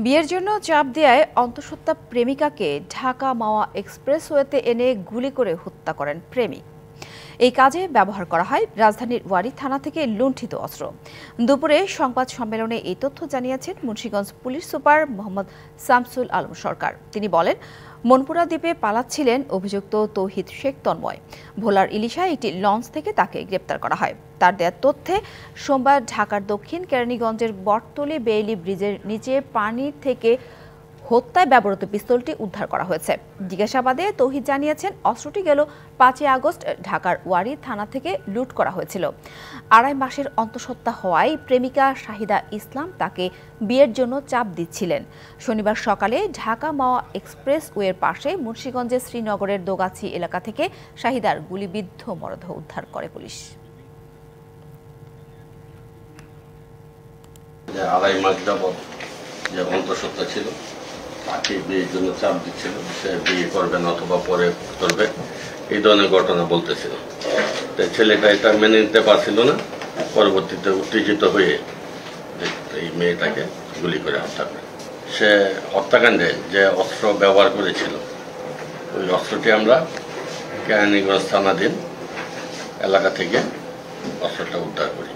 বিয়ের জন্য চাপ দেয়ায় অন্তঃসত্ত্বা প্রেমিকাকে ঢাকা মাওয়া এক্সপ্রেসওয়েতে এনে গুলি করে হত্যা করেন প্রেমিক। এই কাজে ব্যবহার করা হয় রাজধানীর ওয়ারী থানা থেকে লুণ্ঠিত অস্ত্র। দুপুরে সংবাদ সম্মেলনে এই তথ্য জানিয়েছেন মুন্সিগঞ্জ পুলিশ সুপার মোহাম্মদ শামসুল আলম সরকার। তিনি বলেন, মনপুরা দ্বীপে পালাচ্ছিলেন অভিযুক্ত তৌহিদ শেখ তন্ময়। ভোলার ইলিশায় একটি লঞ্চ থেকে তাকে গ্রেপ্তার করা হয়। তার দেয়া তথ্যে সোমবার ঢাকার দক্ষিণ কেরানীগঞ্জের বটতলী বেইলি ব্রিজের নিচে পানি থেকে হত্যায় ব্যবহৃত পিস্তলটি উদ্ধার করা হয়েছে। জিজ্ঞাসাবাদে তৌহিদ জানিয়েছেন, অস্ত্রটি গেল 5 আগস্ট ঢাকার ওয়ারী থানা থেকে লুট করা হয়েছিল। 2.5 মাসের অন্তঃসত্ত্বা হওয়ায় প্রেমিকা শাহিদা ইসলাম তাকে বিয়ের জন্য চাপ দিচ্ছিলেন। শনিবার সকালে ঢাকা মাওয়া এক্সপ্রেসওয়ের পাশে মুন্সিগঞ্জের শ্রীনগরের দোগাছি এলাকা থেকে শাহিদার গুলিবিদ্ধ মরদেহ উদ্ধার করে পুলিশ। 2.5 মাস যাবৎ যে অন্তঃসত্ত্বা ছিল তাকে বিয়ের জন্য চাপ দিচ্ছিল, সে বিয়ে করবে না অথবা পরে করবে, এই ধরনের ঘটনা বলতেছিল। তাই ছেলেটা এটা মেনে নিতে পারছিল না, পরবর্তীতে উত্তেজিত হয়ে এই মেয়েটাকে গুলি করে হত্যা করে। সে হত্যাকাণ্ডে যে অস্ত্র ব্যবহার করেছিল ওই অস্ত্রটি আমরা কেরানীগঞ্জ থানাধীন এলাকা থেকে অস্ত্রটা উদ্ধার করি।